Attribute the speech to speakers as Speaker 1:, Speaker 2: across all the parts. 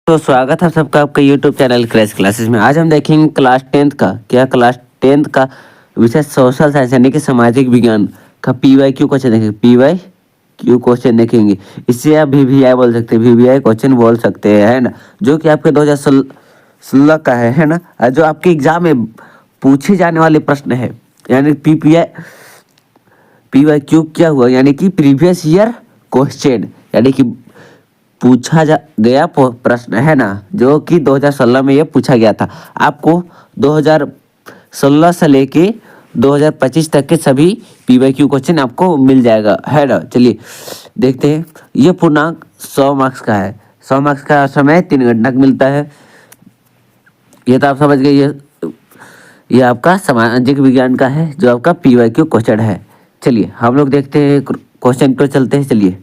Speaker 1: तो स्वागत है सबका आपके YouTube चैनल क्रैश क्लासेस में। आज हम देखेंगे क्लास टेंथ का विषय सोशल साइंस यानी कि सामाजिक विज्ञान का PYQ क्वेश्चन देखेंगे। PYQ क्वेश्चन देखेंगे। इससे आप VVI बोल सकते हैं, VVI क्वेश्चन बोल सकते हैं, है ना, जो कि आपके 2016 का है ना, और जो आपके एग्जाम में पूछे जाने वाले प्रश्न है, यानी PYQ क्या हुआ, यानी कि प्रीवियस ईयर क्वेश्चन, यानी कि पूछा गया प्रश्न है ना, जो कि 2016 में ये पूछा गया था। आपको 2016 से लेके 2025 तक के सभी PYQ क्वेश्चन आपको मिल जाएगा, है ना। चलिए देखते हैं। ये पूर्णांक 100 मार्क्स का है। 100 मार्क्स का समय 3 घंटा का मिलता है। ये तो आप समझ गए। ये आपका सामाजिक विज्ञान का है, जो आपका PYQ क्वेश्चन है। चलिए हम लोग देखते हैं, क्वेश्चन पर चलते हैं। चलिए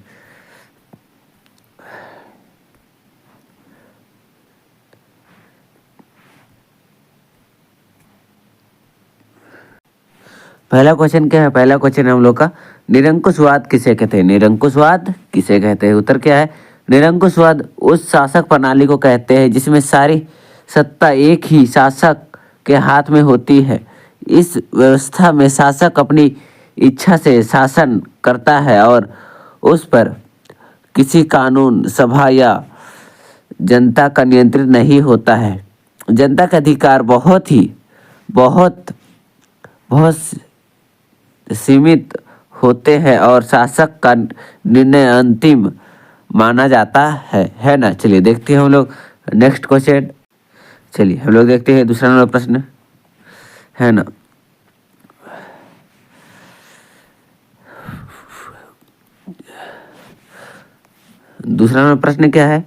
Speaker 1: पहला क्वेश्चन क्या है। पहला क्वेश्चन हम लोग का, निरंकुशवाद किसे कहते हैं। निरंकुशवाद किसे कहते हैं। उत्तर क्या है। निरंकुशवाद उस शासक प्रणाली को कहते हैं जिसमें सारी सत्ता एक ही शासक के हाथ में होती है। इस व्यवस्था में शासक अपनी इच्छा से शासन करता है और उस पर किसी कानून, सभा या जनता का नियंत्रण नहीं होता है। जनता के अधिकार बहुत सीमित होते हैं और शासक का निर्णय अंतिम माना जाता है ना। चलिए देखते हैं हम लोग नेक्स्ट क्वेश्चन। चलिए हम लोग देखते हैं दूसरा नंबर प्रश्न, है ना। दूसरा नंबर प्रश्न क्या है।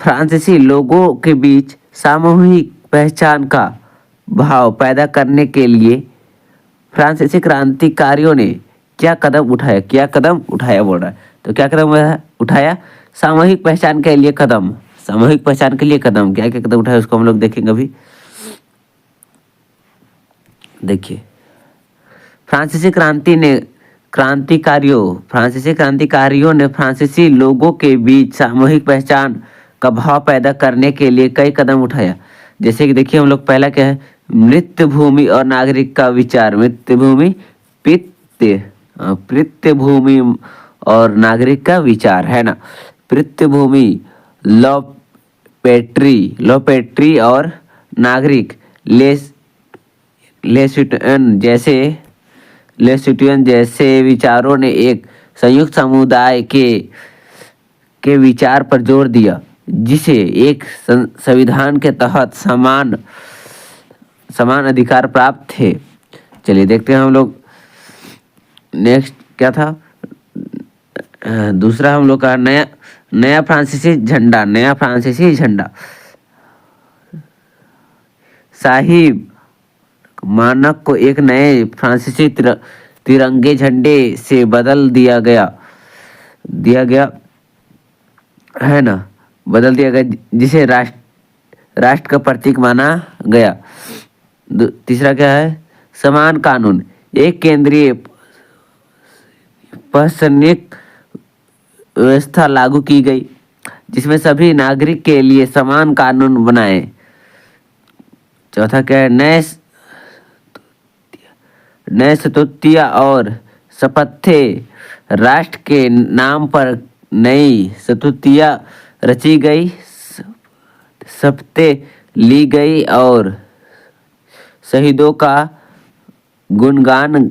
Speaker 1: फ्रांसीसी लोगों के बीच सामूहिक पहचान का भाव पैदा करने के लिए फ्रांसीसी क्रांतिकारियों ने क्या कदम उठाया बोल रहा है। तो क्या कदम उठाया। सामूहिक पहचान के लिए कदम क्या क्या कदम उठाया, उसको हम लोग देखेंगे अभी। देखिए, फ्रांसीसी क्रांतिकारियों ने फ्रांसीसी लोगों के बीच सामूहिक पहचान का भाव पैदा करने के लिए कई कदम उठाया। जैसे कि देखिए हम लोग, पहला क्या है, मृत्यभूमि और नागरिक का विचार। पृथ्वी और नागरिक का विचार, है ना। पृथ्वी लॉ पेट्री और नागरिक लेसिट्यून जैसे विचारों ने एक संयुक्त समुदाय के विचार पर जोर दिया, जिसे एक संविधान के तहत समान अधिकार प्राप्त थे। चलिए देखते हैं हम लोग नेक्स्ट क्या था। दूसरा हम लोग का नया फ्रांसीसी झंडा साहिब मानक को एक नए फ्रांसीसी तिरंगे झंडे से बदल दिया गया, है ना, जिसे राष्ट्र का प्रतीक माना गया। तीसरा क्या है, समान कानून। एक केंद्रीय प्रशासनिक व्यवस्था लागू की गई जिसमें सभी नागरिक के लिए समान कानून बनाए। चौथा क्या है, नए स्तुतिया और शपथे। राष्ट्र के नाम पर नई स्तुतिया रची गई, शपथें ली गई और शहीदों का गुणगान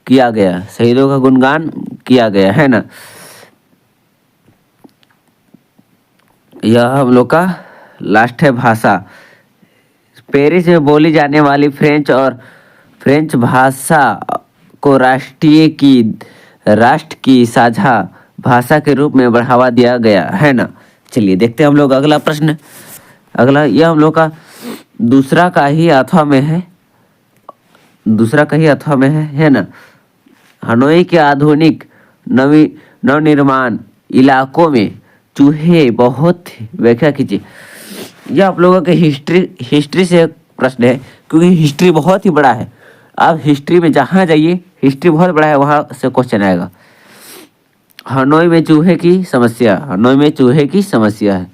Speaker 1: किया गया, है ना। यह हम लोग का लास्ट है भाषा। पेरिस में बोली जाने वाली फ्रेंच भाषा को राष्ट्र की साझा भाषा के रूप में बढ़ावा दिया गया, है ना। चलिए देखते हैं हम लोग अगला प्रश्न। यह हम लोग का दूसरा का ही अथवा में है ना। हनोई के आधुनिक नवनिर्माण इलाकों में चूहे बहुत व्याख्या कीजिए। यह आप लोगों के हिस्ट्री से प्रश्न है, क्योंकि हिस्ट्री बहुत ही बड़ा है। आप हिस्ट्री में जहाँ जाइए, हिस्ट्री बहुत बड़ा है, वहाँ से क्वेश्चन आएगा। हनोई में चूहे की समस्या, हनोई में चूहे की समस्या है।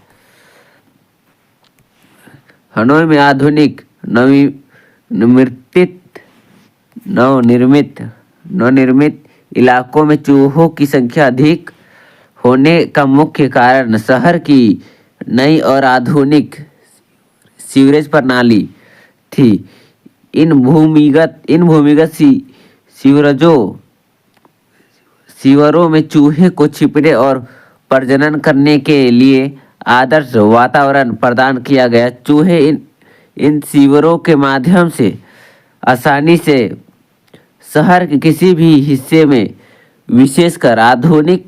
Speaker 1: हनोई में आधुनिक नवनिर्मित नवनिर्मित नवनिर्मित इलाकों में चूहों की संख्या अधिक होने का मुख्य कारण शहर की नई और आधुनिक सीवरेज प्रणाली थी। इन भूमिगत सीवरेजों सीवरों में चूहे को छिपने और प्रजनन करने के लिए आदर्श वातावरण प्रदान किया गया। चूहे इन सीवरों के माध्यम से आसानी से शहर के किसी भी हिस्से में, विशेषकर आधुनिक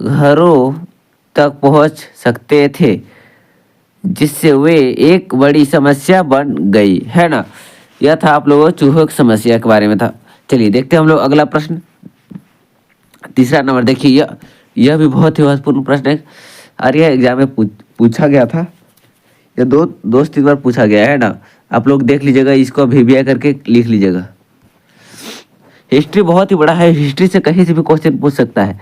Speaker 1: घरों तक पहुंच सकते थे, जिससे वे एक बड़ी समस्या बन गई, है ना। यह था आप लोगों चूहों की समस्या के बारे में था। चलिए देखते हैं हम लोग अगला प्रश्न। तीसरा नंबर देखिए, यह भी बहुत ही महत्वपूर्ण प्रश्न है और यह एग्जाम में पूछा गया था। यह दो तीन बार पूछा गया है ना। आप लोग देख लीजिएगा, इसको वीवीआई करके लिख लीजिएगा। हिस्ट्री बहुत ही बड़ा है, हिस्ट्री से कहीं से भी क्वेश्चन पूछ सकता है।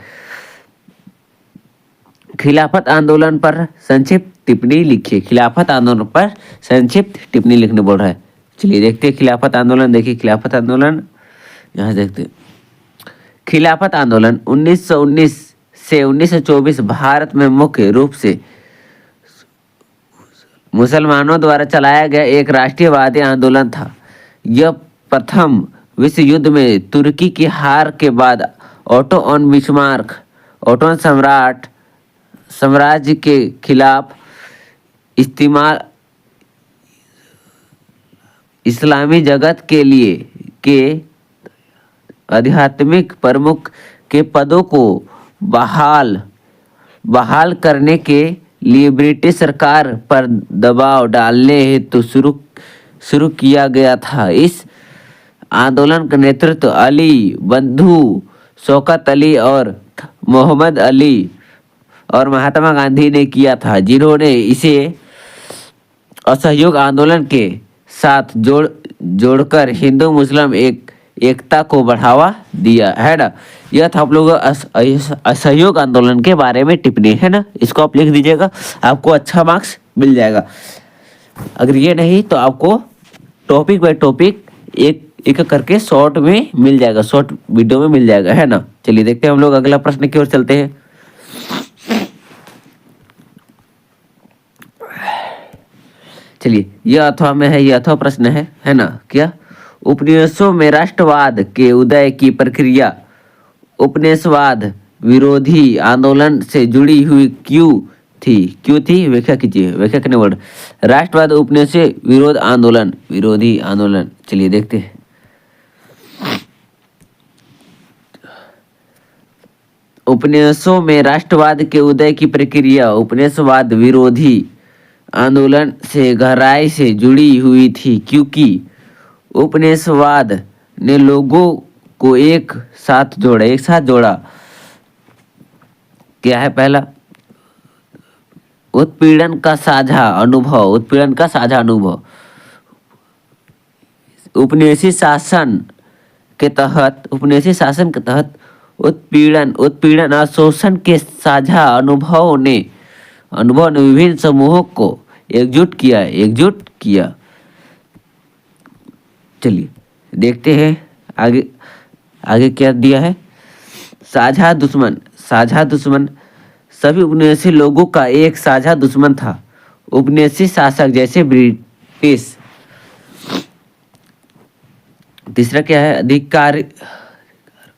Speaker 1: खिलाफत आंदोलन पर संक्षिप्त टिप्पणी लिखिए। खिलाफत आंदोलन पर संक्षिप्त टिप्पणी लिखने बोल रहा है। चलिए देखते हैं खिलाफत आंदोलन। देखिए खिलाफत आंदोलन यहाँ देखते हैं। खिलाफत आंदोलन 1919 से 1924 भारत में मुख्य रूप से मुसलमानों द्वारा चलाया गया एक राष्ट्रीयवादी आंदोलन था। यह प्रथम विश्व युद्ध में तुर्की की हार के बाद ओटोमन बिस्मार्क ओटोमन साम्राज्य के खिलाफ इस्लामी जगत के आध्यात्मिक प्रमुख के पदों को बहाल करने के लिए ब्रिटिश सरकार पर दबाव डालने हेतु शुरू किया गया था। इस आंदोलन का नेतृत्व अली बंधु शौकत अली और मोहम्मद अली और महात्मा गांधी ने किया था, जिन्होंने इसे असहयोग आंदोलन के साथ जोड़कर हिंदू मुस्लिम एकता को बढ़ावा दिया, है ना। यह था आप लोगों असहयोग आंदोलन के बारे में टिप्पणी, है ना। इसको आप लिख दीजिएगा, आपको अच्छा मार्क्स मिल जाएगा। अगर ये नहीं तो आपको टॉपिक बाय टॉपिक एक करके शॉर्ट में मिल जाएगा, शॉर्ट वीडियो में मिल जाएगा, है ना। चलिए देखते हैं हम लोग अगला प्रश्न की ओर चलते हैं। चलिए यह अथवा में है, यह अथवा प्रश्न है ना। क्या उपनिवेशों में राष्ट्रवाद के उदय की प्रक्रिया उपनिवेशवाद विरोधी आंदोलन से जुड़ी हुई क्यों थी व्याख्या कीजिए। व्याख्या करने वर्ड राष्ट्रवाद उपनिवेश विरोधी आंदोलन। चलिए देखते हैं। उपनिवेशों में राष्ट्रवाद के उदय की प्रक्रिया उपनिवेशवाद विरोधी आंदोलन से गहराई से जुड़ी हुई थी, क्योंकि उपनिवेशवाद ने लोगों को एक साथ जोड़ा। क्या है पहला? उत्पीड़न का साझा अनुभव। उपनिवेशी शासन के तहत उत्पीड़न और शोषण के साझा अनुभव ने विभिन्न समूहों को एकजुट किया। चलिए देखते हैं आगे क्या दिया है। साझा दुश्मन सभी उपनिवेशी लोगों का एक साझा दुश्मन था। उपनिवेशी शासक जैसे ब्रिटिश। तीसरा क्या है?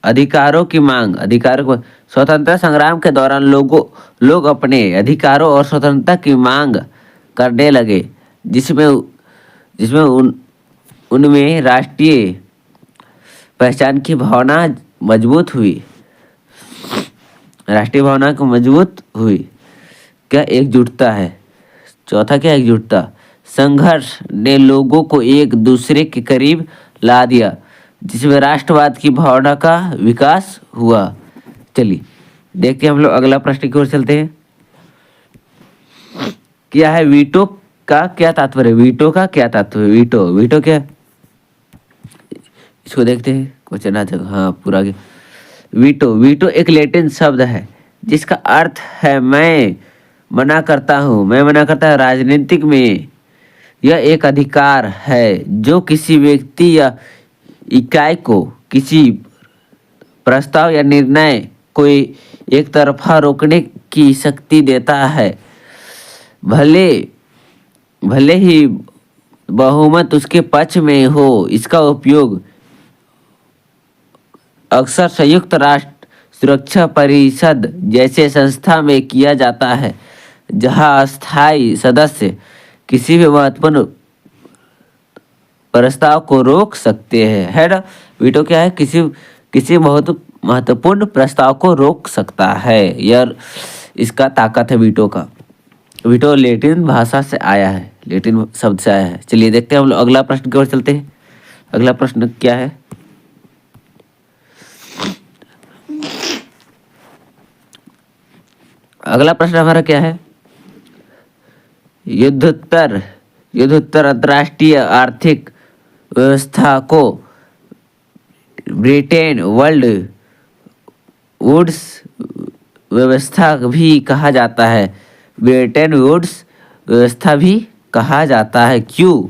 Speaker 1: अधिकारों की मांग। स्वतंत्रता संग्राम के दौरान लोग अपने अधिकारों और स्वतंत्रता की मांग करने लगे, जिसमें उनमें राष्ट्रीय पहचान की भावना मजबूत हुई। क्या एकजुटता है? चौथा क्या? एकजुटता। संघर्ष ने लोगों को एक दूसरे के करीब ला दिया, जिसमें राष्ट्रवाद की भावना का विकास हुआ। चलिए देखते हैं हम लोग अगला प्रश्न की ओर चलते हैं। क्या है वीटो का क्या तात्पर्य? वीटो क्या? इसको देखते हैं क्वेश्चन आ जाएगा। हाँ पूरा वीटो, वीटो एक लैटिन शब्द है जिसका अर्थ है मैं मना करता हूँ, मैं मना करता हूँ। राजनीतिक में यह एक अधिकार है जो किसी व्यक्ति या इकाई को किसी प्रस्ताव या निर्णय को एक तरफा रोकने की शक्ति देता है, भले भले ही बहुमत उसके पक्ष में हो। इसका उपयोग अक्सर संयुक्त राष्ट्र सुरक्षा परिषद जैसे संस्था में किया जाता है, जहां अस्थायी सदस्य किसी भी महत्वपूर्ण प्रस्ताव को रोक सकते हैं। है ना, वीटो क्या है, किसी किसी महत्वपूर्ण प्रस्ताव को रोक सकता है। यह इसका ताकत है वीटो का। वीटो लैटिन भाषा से आया है, लैटिन शब्द से आया है। चलिए देखते हैं हम लोग अगला प्रश्न की ओर चलते हैं। अगला प्रश्न क्या है? अगला प्रश्न हमारा क्या है? युद्धोत्तर युद्धोत्तर अंतर्राष्ट्रीय आर्थिक व्यवस्था को ब्रिटेन वर्ल्ड वुड्स व्यवस्था भी कहा जाता है। ब्रिटेन वुड्स व्यवस्था भी कहा जाता है। क्यों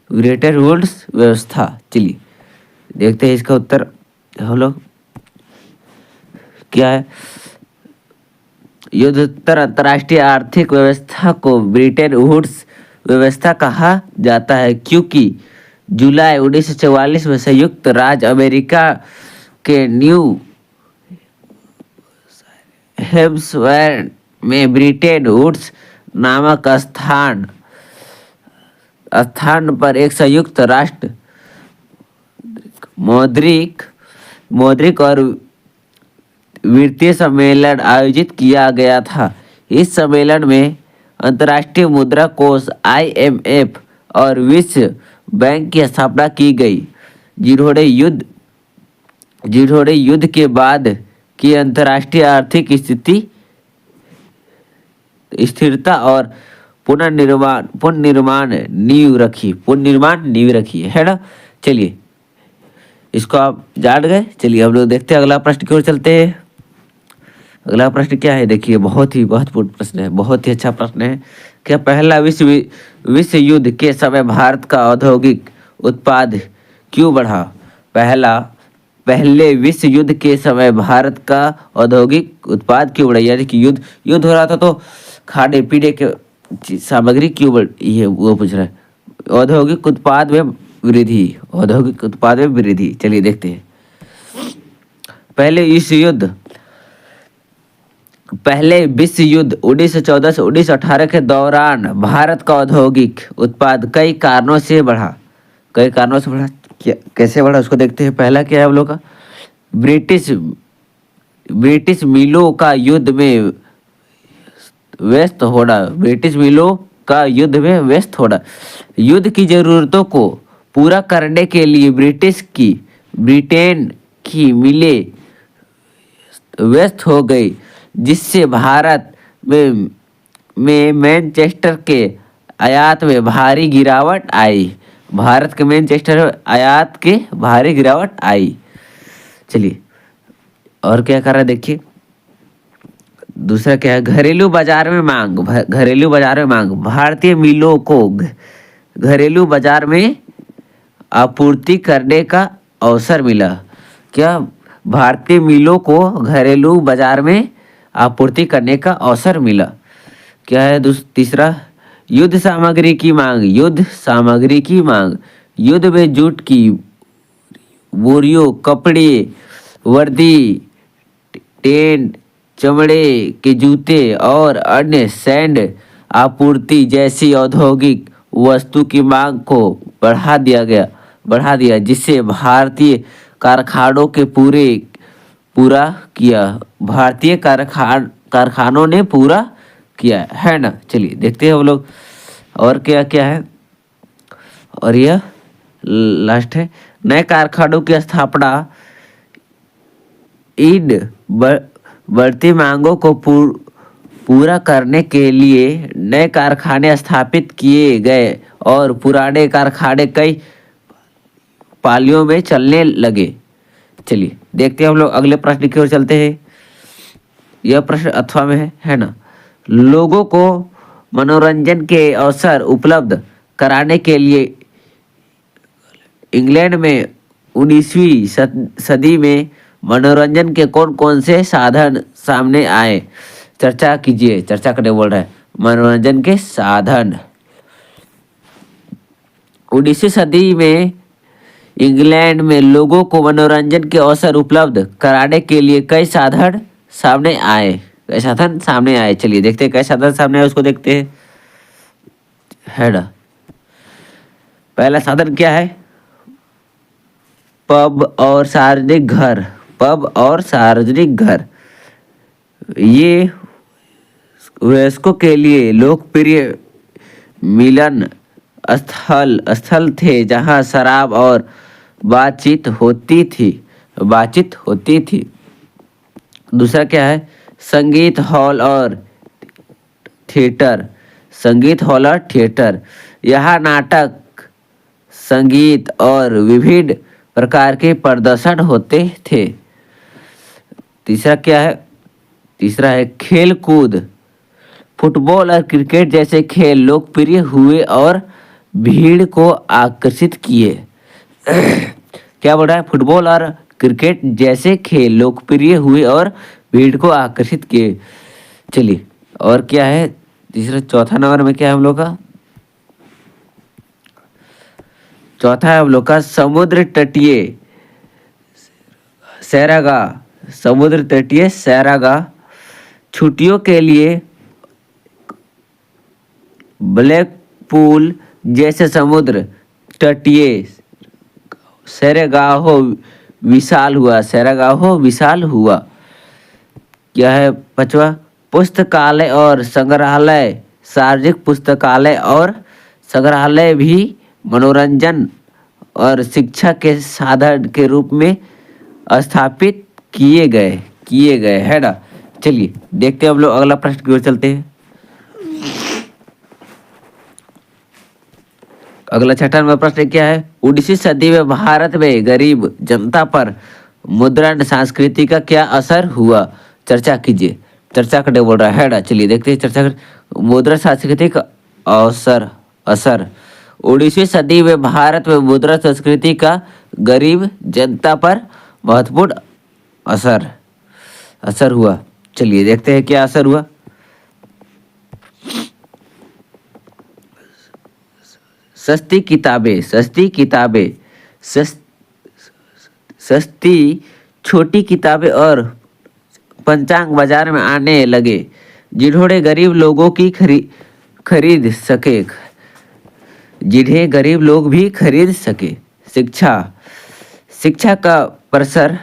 Speaker 1: ब्रिटेन वुड्स व्यवस्था? चलिए देखते हैं इसका उत्तर हम लोग क्या है। युद्धोत्तर अंतर्राष्ट्रीय आर्थिक व्यवस्था को ब्रिटेन वुड्स व्यवस्था कहा जाता है क्योंकि जुलाई 1944 में संयुक्त राज्य अमेरिका के न्यू हैम्पशायर में ब्रिटेन वुड्स नामक स्थान पर एक संयुक्त राष्ट्र मौद्रिक और वित्तीय सम्मेलन आयोजित किया गया था। इस सम्मेलन में अंतर्राष्ट्रीय मुद्रा कोष IMF और विश्व बैंक की स्थापना की गई, जिन्होंने युद्ध के बाद की अंतर्राष्ट्रीय आर्थिक स्थिरता और पुनर्निर्माण नींव रखी है ना। चलिए इसको आप जान गए। चलिए हम लोग देखते हैं अगला प्रश्न की ओर चलते हैं। अगला प्रश्न क्या है? देखिए बहुत ही महत्वपूर्ण प्रश्न है, बहुत ही अच्छा प्रश्न है। क्या पहला विश्व युद्ध के समय भारत का औद्योगिक उत्पाद क्यों बढ़ा? पहले विश्व युद्ध के समय भारत का औद्योगिक उत्पाद क्यों बढ़ा? यानी कि युद्ध हो रहा था तो खाने पीने के सामग्री क्यों बढ़ी है, वो पूछ रहा है। औद्योगिक उत्पाद में वृद्धि। चलिए देखते हैं। पहले विश्व युद्ध 1914 से 1918 के दौरान भारत का औद्योगिक उत्पाद कई कारणों से बढ़ा। कैसे बढ़ा उसको देखते हैं। पहला क्या है हम लोग का? ब्रिटिश मिलों का युद्ध में व्यस्त होना। युद्ध की जरूरतों को पूरा करने के लिए ब्रिटेन की मिलें व्यस्त हो गई, जिससे भारत में मैनचेस्टर के आयात में भारी गिरावट आई। चलिए और क्या कर रहा है देखिए। दूसरा क्या है? घरेलू बाजार में मांग। भारतीय मिलों को घरेलू बाजार में आपूर्ति करने का अवसर मिला। क्या भारतीय मिलों को घरेलू बाजार में आपूर्ति करने का अवसर मिला? क्या है तीसरा? युद्ध सामग्री की मांग। युद्ध में जूट की बोरियों, कपड़े, वर्दी, टेंट, चमड़े के जूते और अन्य सैन्य आपूर्ति जैसी औद्योगिक वस्तु की मांग को बढ़ा दिया, जिससे भारतीय कारखानों के पूरा किया। भारतीय कारखानों ने पूरा किया है ना। चलिए देखते हैं हम लोग और क्या क्या है। और यह लास्ट है, नए कारखानों की स्थापना। इन बढ़ती मांगों को पूरा करने के लिए नए कारखाने स्थापित किए गए और पुराने कारखाने कई पालियों में चलने लगे। चलिए देखते हैं हम लोग अगले प्रश्न की ओर चलते हैं। यह प्रश्न अथवा में है ना। लोगों को मनोरंजन के अवसर उपलब्ध कराने के लिए इंग्लैंड में 19वीं सदी में मनोरंजन के कौन कौन से साधन सामने आए? चर्चा कीजिए, चर्चा करने बोल रहा है। मनोरंजन के साधन। 19वीं सदी में इंग्लैंड में लोगों को मनोरंजन के अवसर उपलब्ध कराने के लिए कई साधन सामने आए। कई साधन सामने आए, चलिए देखते हैं कई साधन सामने आए, उसको देखते हैं, है ना। पहला साधन क्या है? पब और सार्वजनिक घर। पब और सार्वजनिक घर ये वयस्कों के लिए लोकप्रिय मिलन स्थल थे जहां शराब और बातचीत होती थी। दूसरा क्या है? संगीत हॉल और थिएटर। संगीत हॉल और थिएटर यहाँ नाटक, संगीत और विभिन्न प्रकार के प्रदर्शन होते थे। तीसरा क्या है? तीसरा है खेल कूद। फुटबॉल और क्रिकेट जैसे खेल लोकप्रिय हुए और भीड़ को आकर्षित किए। क्या बोल रहा है? फुटबॉल और क्रिकेट जैसे खेल लोकप्रिय हुए और भीड़ को आकर्षित किए। चलिए और क्या है तीसरा? चौथा नंबर में क्या है हम लोग का? चौथा है हम लोग का समुद्र तटीय सैरागाह। समुद्र तटीय सैरागाह छुट्टियों के लिए ब्लैक पूल जैसे समुद्र तटीय सैरागाह विशाल हुआ। क्या है पांचवा? पुस्तकालय और संग्रहालय। सार्वजनिक पुस्तकालय और संग्रहालय भी मनोरंजन और शिक्षा के साधन के रूप में स्थापित किए गए, है ना। चलिए देखते हैं हम लोग अगला प्रश्न की ओर चलते हैं। अगला छठा नंबर प्रश्न क्या है? 19वीं सदी में भारत में गरीब जनता पर मुद्रण संस्कृति का क्या असर हुआ? चर्चा कीजिए, चर्चा करने बोल रहा है ना। चलिए देखते हैं चर्चा कर। मुद्रा संस्कृति का असर 19वीं सदी में भारत में मुद्रा संस्कृति का गरीब जनता पर महत्वपूर्ण असर हुआ। चलिए देखते हैं क्या असर हुआ। सस्ती छोटी किताबें और पंचांग बाजार में आने लगे जिन्होंने गरीब लोगों की खरीद सके जिन्हें गरीब लोग भी खरीद सके। शिक्षा का प्रसार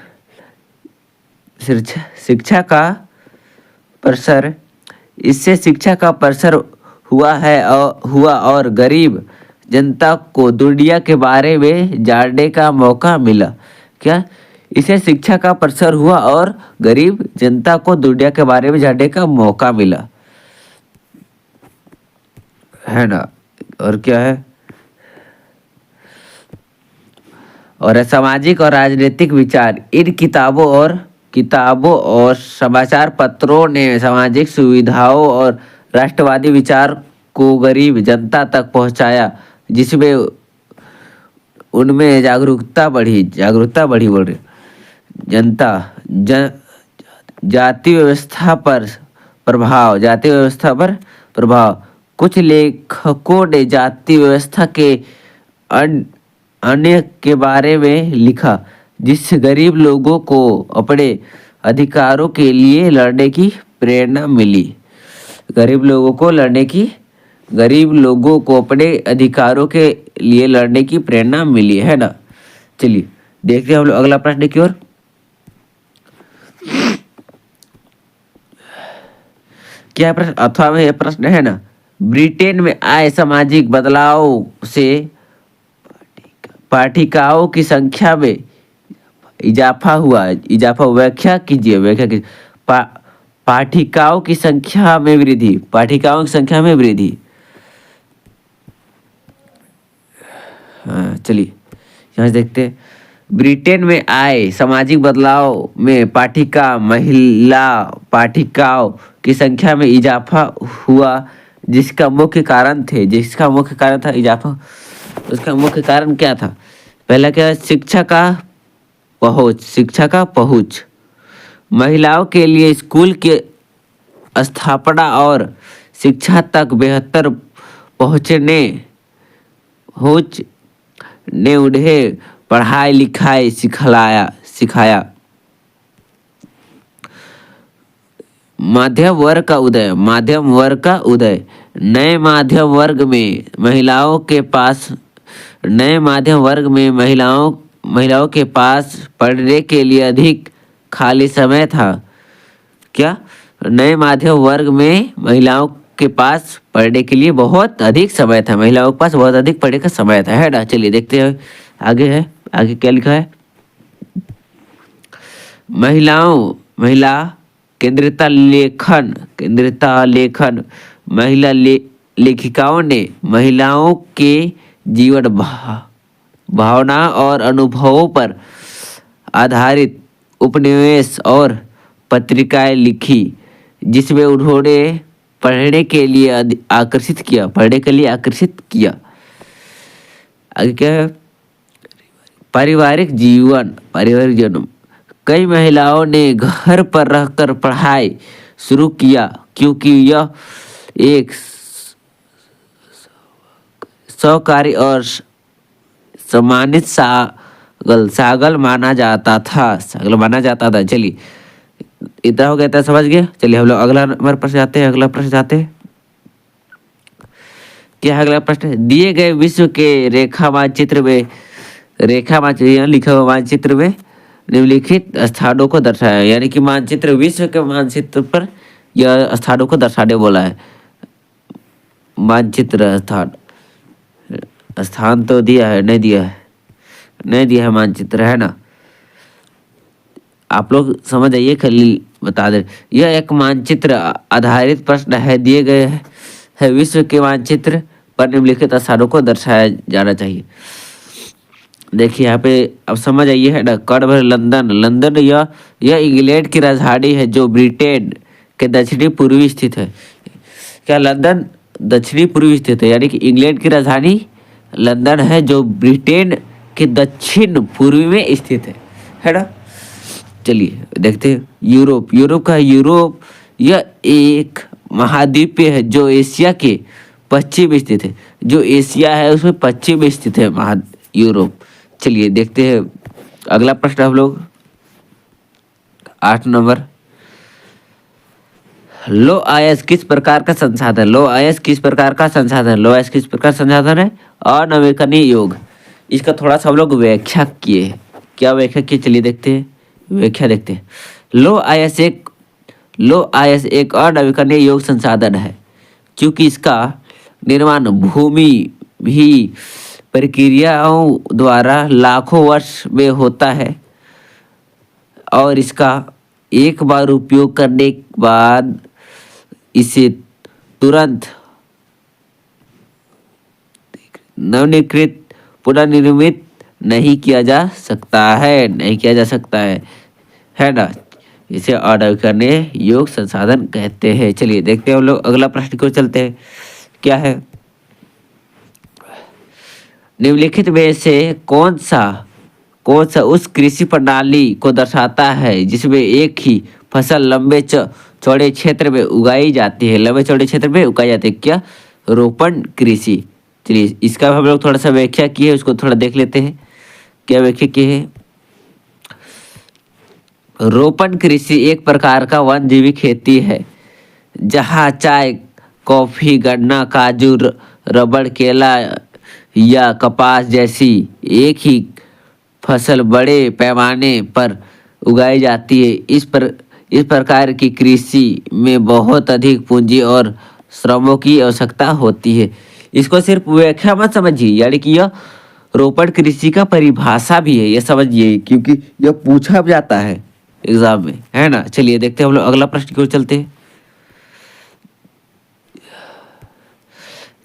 Speaker 1: इससे शिक्षा का प्रसार हुआ और गरीब जनता को दुनिया के बारे में जानने का मौका मिला। क्या? इसे शिक्षा का प्रसार हुआ और गरीब जनता को दुनिया के बारे में जानने का मौका मिला, है ना। और क्या है? और सामाजिक और राजनीतिक विचार। इन किताबों और समाचार पत्रों ने सामाजिक सुविधाओं और राष्ट्रवादी विचार को गरीब जनता तक पहुंचाया, जिसमें उनमें जागरूकता बढ़ी बोल रहे। जाति व्यवस्था पर प्रभाव। कुछ लेखकों ने जाति व्यवस्था के अन्य के बारे में लिखा, जिससे गरीब लोगों को अपने अधिकारों के लिए लड़ने की प्रेरणा मिली। गरीब लोगों को अपने अधिकारों के लिए लड़ने की प्रेरणा मिली, है ना। चलिए देखते हैं हम लोग अगला प्रश्न की ओर। क्या प्रश्न अथवा में यह प्रश्न है ना। ब्रिटेन में आए सामाजिक बदलाव से पाठिकाओं की संख्या में इजाफा हुआ। व्याख्या कीजिए। पाठिकाओं की संख्या में वृद्धि। हाँ चलिए यहाँ से देखते हैं। ब्रिटेन में आए सामाजिक बदलाव में पाठिका महिला पाठिकाओं की संख्या में इजाफा हुआ, जिसका मुख्य कारण था इजाफा। उसका मुख्य कारण क्या था? पहला क्या है? शिक्षा का पहुंच, महिलाओं के लिए स्कूल के स्थापना और शिक्षा तक बेहतर पहुंचने पहुंच ने उन्हें पढ़ाई लिखाई सिखाया। मध्यम वर्ग का उदय, नए माध्यम वर्ग में महिलाओं के पास पढ़ने के लिए अधिक खाली समय था। क्या? नए माध्यम वर्ग में महिलाओं के पास पढ़ने के लिए बहुत अधिक समय था, महिलाओं के पास बहुत अधिक पढ़ने का समय था, है ना। चलिए देखते हैं आगे क्या लिखा है। महिला केंद्रिता लेखन, लेखिकाओं ने महिलाओं के जीवन भावना और अनुभवों पर आधारित उपन्यास और पत्रिकाएं लिखी, जिसमें उन्होंने पढ़ने के लिए आकर्षित किया। आगे क्या है? पारिवारिक जीवन, कई महिलाओं ने घर पर रहकर पढ़ाई शुरू किया, क्योंकि यह एक सहकारी और सम्मानित सागल माना जाता था। चलिए इतना हो गया था, समझ गए। चलिए हम लोग अगला नंबर पर जाते हैं। क्या है अगला प्रश्न? दिए गए विश्व के रेखा मानचित्र यहाँ लिखा हुआ मानचित्र में निम्नलिखित स्थानों को दर्शाया, यानी कि विश्व के मानचित्र पर यह स्थानों को दर्शाने बोला है। मानचित्र स्थान तो दिया है, नहीं दिया है मानचित्र, है ना। आप लोग समझ आइए, खाली बता दे। यह एक मानचित्र आधारित प्रश्न है। दिए गए है विश्व के मानचित्र पर निम्नलिखित स्थानों को दर्शाया जाना चाहिए। देखिए यहाँ पे अब समझ आइए, है ना। कर्डभर लंदन यह इंग्लैंड की राजधानी है, जो ब्रिटेन के दक्षिणी पूर्वी स्थित है। क्या? लंदन दक्षिणी पूर्वी स्थित है, यानी कि इंग्लैंड की राजधानी लंदन है, जो ब्रिटेन के दक्षिण पूर्वी में स्थित है ना। चलिए देखते हैं। यूरोप यह एक महाद्वीप है जो एशिया के पश्चिम स्थित है। जो एशिया है उसमें पश्चिम स्थित है यूरोप। चलिए देखते हैं अगला प्रश्न हम लोग 8 नंबर। लो आयस किस प्रकार का संसाधन है? अनवीकरणीय योग। इसका थोड़ा सा हम लोग व्याख्या किए। क्या व्याख्या किए? चलिए देखते हैं, व्याख्या देखते हैं। लो आयस एक अनवीकरणीय योग संसाधन है, क्योंकि इसका निर्माण भूमि भी प्रक्रियाओं द्वारा लाखों वर्ष में होता है, और इसका एक बार उपयोग करने के बाद इसे तुरंत पुनर्निर्मित नहीं किया जा सकता है ना। इसे अनवीकरणीय योग संसाधन कहते हैं। चलिए देखते हैं हम लोग अगला प्रश्न को चलते हैं। क्या है? निम्नलिखित में से कौन सा उस कृषि प्रणाली को दर्शाता है जिसमें एक ही फसल लंबे चौड़े क्षेत्र में उगाई जाती है? क्या? रोपण कृषि। चलिए इसका हम लोग थोड़ा सा व्याख्या की है, उसको थोड़ा देख लेते हैं। क्या व्याख्या की है? रोपण कृषि एक प्रकार का वन्यजीवी खेती है, जहाँ चाय, कॉफी, गन्ना, काजू, रबड़, केला या कपास जैसी एक ही फसल बड़े पैमाने पर उगाई जाती है। इस प्रकार की कृषि में बहुत अधिक पूंजी और श्रमों की आवश्यकता होती है। इसको सिर्फ व्याख्या मत समझिए, यानी कि यह रोपण कृषि का परिभाषा भी है, यह समझिए, क्योंकि यह पूछा जाता है एग्जाम में, है ना। चलिए देखते हैं हम लोग अगला प्रश्न की ओर चलते हैं।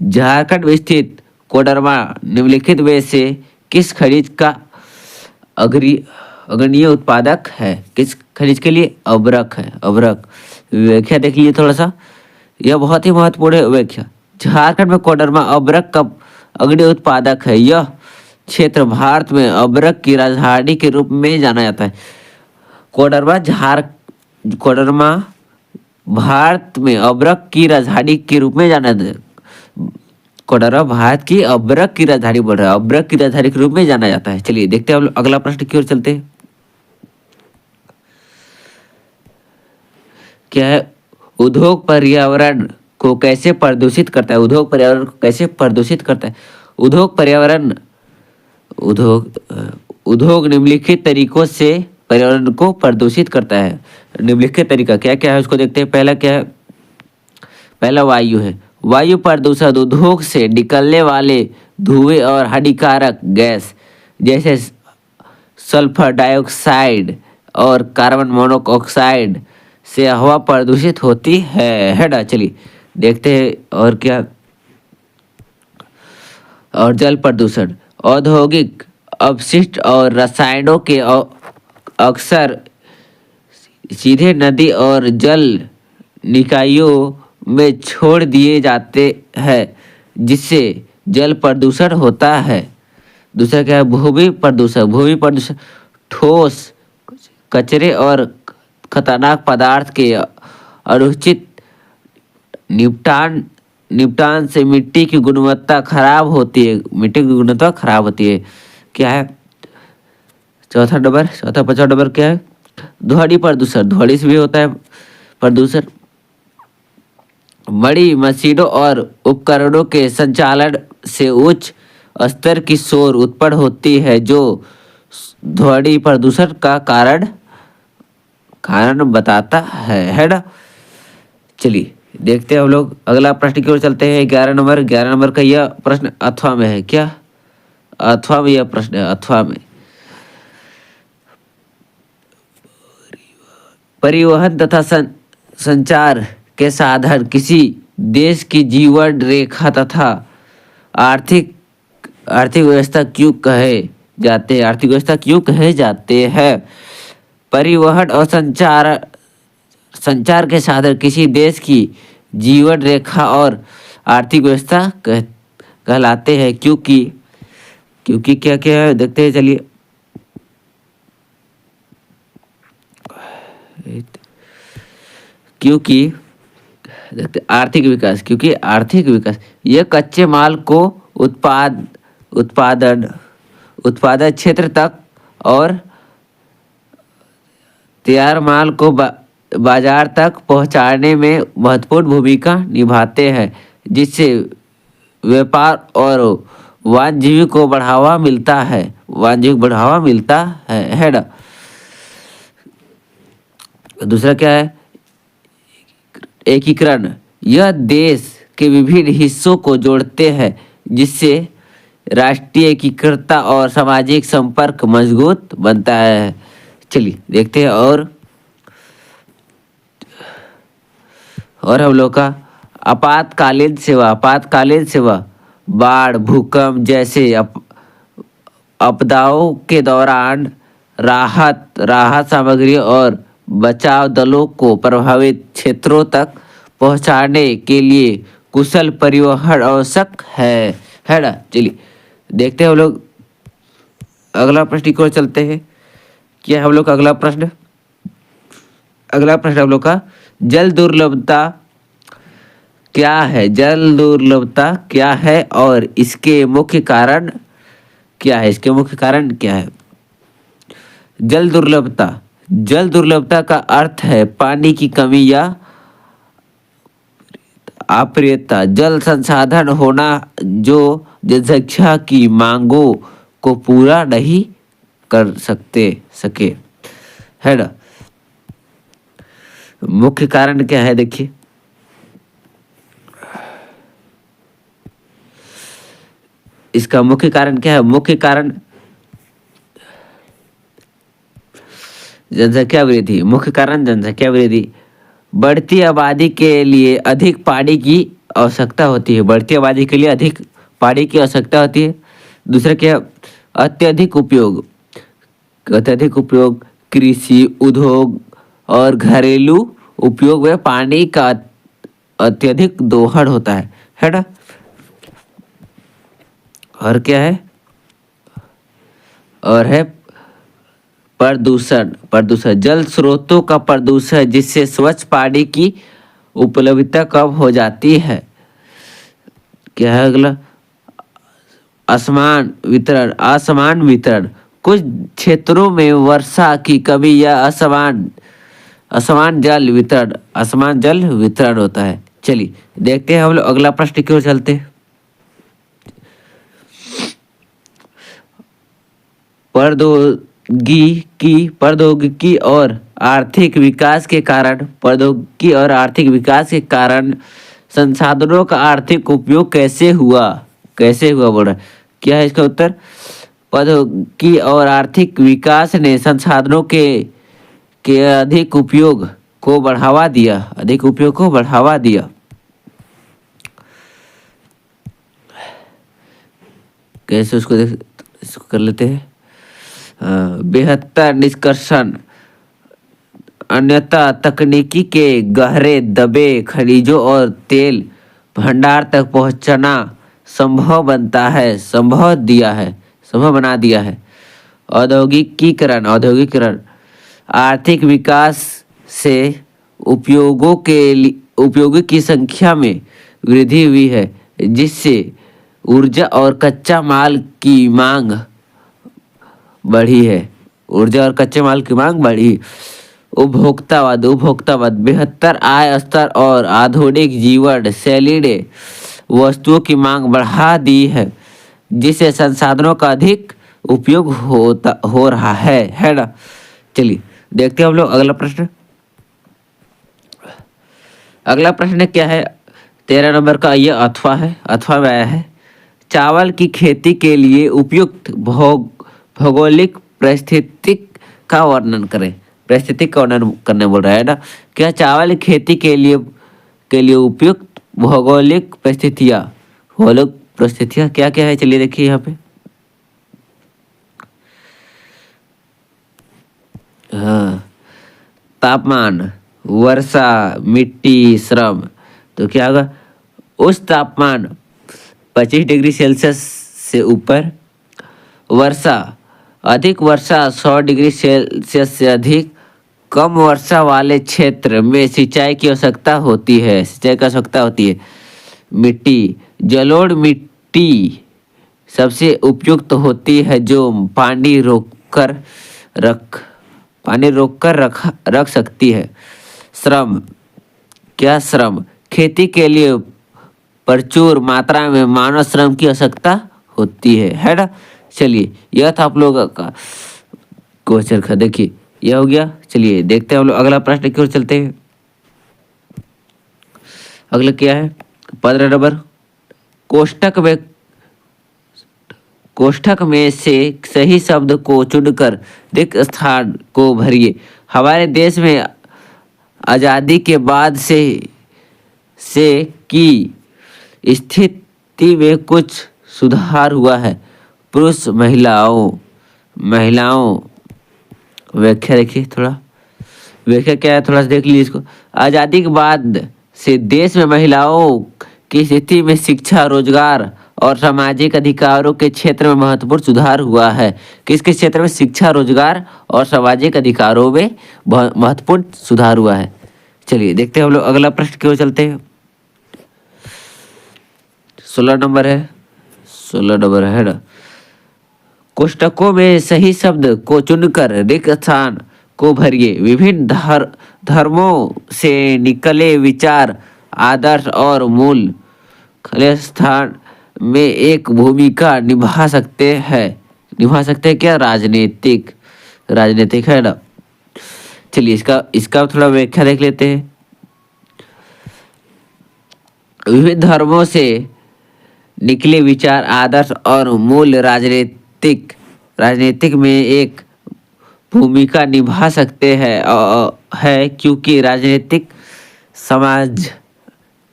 Speaker 1: झारखंड में स्थित कोडरमा निम्नलिखित में से किस खनिज का अग्री अग्रणीय उत्पादक है। किस खनिज के लिए? अब्रक है, अब्रक। व्याख्या देख लीजिए थोड़ा सा, यह बहुत ही महत्वपूर्ण है व्याख्या। झारखंड में कोडरमा अब्रक का अग्रणीय उत्पादक है। यह क्षेत्र भारत में अब्रक की राजधानी के रूप में जाना जाता है। कोडरमा भारत में अब्रक की राजधानी के रूप में जाना जाता है। कोडरमा भारत की अब्रक की राजधानी बोल रहा है, अब्रक की राजधानी के रूप में जाना जाता है। चलिए देखते हैं हम लोग अगला प्रश्न की ओर चलते हैं। क्या है? उद्योग पर्यावरण को कैसे प्रदूषित करता है? उद्योग पर्यावरण को कैसे प्रदूषित करता है? उद्योग पर्यावरण उद्योग निम्नलिखित तरीकों से पर्यावरण को प्रदूषित करता है। निम्नलिखित तरीका क्या क्या है उसको देखते हैं। पहला क्या है? पहला वायु है। वायु प्रदूषण उद्योग से निकलने वाले धुएं और हानिकारक गैस जैसे सल्फर डाइऑक्साइड और कार्बन मोनोऑक्साइड से हवा प्रदूषित होती है ना। चलिए देखते हैं और क्या। और जल प्रदूषण, औद्योगिक अपशिष्ट और रसायनों के अक्सर सीधे नदी और जल निकायों में छोड़ दिए जाते हैं, जिससे जल प्रदूषण होता है। दूसरा क्या है? भूमि प्रदूषण। भूमि प्रदूषण ठोस कचरे और खतरनाक पदार्थ के अनुचित निपटान से मिट्टी की गुणवत्ता खराब होती है। मिट्टी की गुणवत्ता खराब होती है। क्या है चौथा 50 नंबर क्या है? ध्वनि प्रदूषण। ध्वनि से भी होता है प्रदूषण। बड़ी मशीनों और उपकरणों के संचालन से उच्च स्तर की शोर उत्पन्न होती है, जो ध्वनि प्रदूषण का कारण बताता है ना। चलिए देखते हैं हम लोग अगला प्रश्न की ओर चलते हैं। 11 नंबर का यह प्रश्न अथवा में है। क्या? अथवा में यह प्रश्न है, अथवा में। परिवहन तथा संचार के साधन किसी देश की जीवन रेखा तथा आर्थिक व्यवस्था क्यों कहे जाते हैं? आर्थिक व्यवस्था क्यों कहे जाते हैं? परिवहन और संचार के साधन किसी देश की जीवन रेखा और आर्थिक व्यवस्था कहलाते हैं, क्योंकि क्या क्या है देखते हैं। चलिए क्योंकि आर्थिक विकास, क्योंकि आर्थिक विकास यह कच्चे माल को उत्पादन क्षेत्र तक और तैयार माल को बाजार तक पहुंचाने में महत्वपूर्ण भूमिका निभाते हैं, जिससे व्यापार और वाणिज्य को बढ़ावा मिलता है। है ना। दूसरा क्या है? एकीकरण, यह देश के विभिन्न हिस्सों को जोड़ते हैं, जिससे राष्ट्रीय एकीकृतता और सामाजिक संपर्क मजबूत बनता है। चलिए देखते हैं और हम लोग का आपातकालीन सेवा बाढ़, भूकंप जैसे आपदाओं के दौरान राहत सामग्री और बचाव दलों को प्रभावित क्षेत्रों तक पहुंचाने के लिए कुशल परिवहन आवश्यक है ना। चलिए देखते हैं हम लोग अगला प्रश्न की ओर चलते हैं। क्या हम लोग का अगला प्रश्न हम लोग का जल दुर्लभता क्या है? जल दुर्लभता क्या है और इसके मुख्य कारण क्या है? जल दुर्लभता का अर्थ है पानी की कमी या अप्रियता। जल संसाधन होना जो जनसंख्या की मांगों को पूरा नहीं कर सके, है ना। मुख्य कारण क्या है? देखिए इसका मुख्य कारण क्या है? मुख्य कारण जनसंख्या वृद्धि। मुख्य कारण जनसंख्या वृद्धि। बढ़ती आबादी के लिए अधिक पानी की आवश्यकता होती है। बढ़ती आबादी के लिए अधिक पानी की आवश्यकता होती है। दूसरा क्या? अत्यधिक उपयोग। अत्यधिक उपयोग कृषि, उद्योग और घरेलू उपयोग में पानी का अत्यधिक दोहन होता है ना। और क्या है, और है प्रदूषण। प्रदूषण जल स्रोतों का प्रदूषण जिससे स्वच्छ पानी की उपलब्धता कम हो जाती है। क्या है अगला, असमान वितरण। कुछ क्षेत्रों में वर्षा की कमी या असमान जल वितरण होता है। चलिए देखते हैं हम लोग अगला प्रश्न की ओर चलते हैं। प्रौद्योगिकी और आर्थिक विकास के कारण संसाधनों का आर्थिक उपयोग कैसे हुआ बोल रहा है। क्या है इसका उत्तर, प्रौद्योगिकी और आर्थिक विकास ने संसाधनों के अधिक उपयोग को बढ़ावा दिया। कैसे इसको कर लेते हैं। बेहतर निष्कर्षण, अन्यथा तकनीकी के गहरे दबे खनिजों और तेल भंडार तक पहुंचना संभव बना दिया है। औद्योगिकीकरण आर्थिक विकास से उपयोगों की संख्या में वृद्धि हुई है, जिससे ऊर्जा और कच्चा माल की मांग बढ़ी है। उपभोक्तावाद बेहतर आय स्तर और आधुनिक जीवन शैली ने वस्तुओं की मांग बढ़ा दी है, जिससे संसाधनों का अधिक उपयोग हो रहा है ना। चलिए देखते हैं हम लोग अगला प्रश्न। अगला प्रश्न क्या है, 13 नंबर का, ये अथवा में आया है। चावल की खेती के लिए उपयुक्त भौगोलिक परिस्थिति का वर्णन करने बोल रहा है ना। क्या चावल की खेती के लिए उपयुक्त भौगोलिक परिस्थितियाँ क्या क्या है, चलिए देखिए यहाँ पे। हाँ, तापमान, वर्षा, मिट्टी, श्रम। तो क्या होगा, उच्च तापमान 25 डिग्री सेल्सियस से ऊपर, अधिक वर्षा 100 डिग्री सेल्सियस से अधिक, कम वर्षा वाले क्षेत्र में सिंचाई की आवश्यकता होती है। मिट्टी, जलोढ़ मिट्टी सबसे उपयुक्त होती है, जो पानी रोक कर रख सकती है। श्रम, खेती के लिए प्रचुर मात्रा में मानव श्रम की आवश्यकता होती है ना। चलिए यह था आप लोगों का क्वेश्चन का, देखिए यह हो गया। चलिए देखते हैं हम लोग अगला प्रश्न की ओर चलते हैं। अगला क्या है, 15 नंबर, कोष्ठक में से सही शब्द को चुनकर रिक्त स्थान को भरिए। हमारे देश में आज़ादी के बाद से की स्थिति में कुछ सुधार हुआ है। पुरुष महिलाओं व्याख्या देखिए, व्याख्या क्या है थोड़ा सा देख लीजिए इसको। आज़ादी के बाद से देश में महिलाओं की स्थिति में शिक्षा, रोजगार और सामाजिक अधिकारों के क्षेत्र में महत्वपूर्ण सुधार हुआ है। किसके क्षेत्र में, शिक्षा, रोजगार और सामाजिक अधिकारों में महत्वपूर्ण सुधार हुआ है। चलिए देखते हैं हम लोग अगला प्रश्न की ओर चलते हैं। 16 नंबर है ना। कोष्ठकों में सही शब्द को चुनकर रिक्त स्थान को भरिए। विभिन्न धर्मों से निकले विचार, आदर्श और मूल खले स्थान में एक भूमिका निभा सकते हैं क्या, राजनीतिक है ना। चलिए इसका थोड़ा व्याख्या देख लेते हैं। विभिन्न धर्मों से निकले विचार, आदर्श और मूल राजनीतिक में एक भूमिका निभा सकते हैं क्योंकि राजनीतिक समाज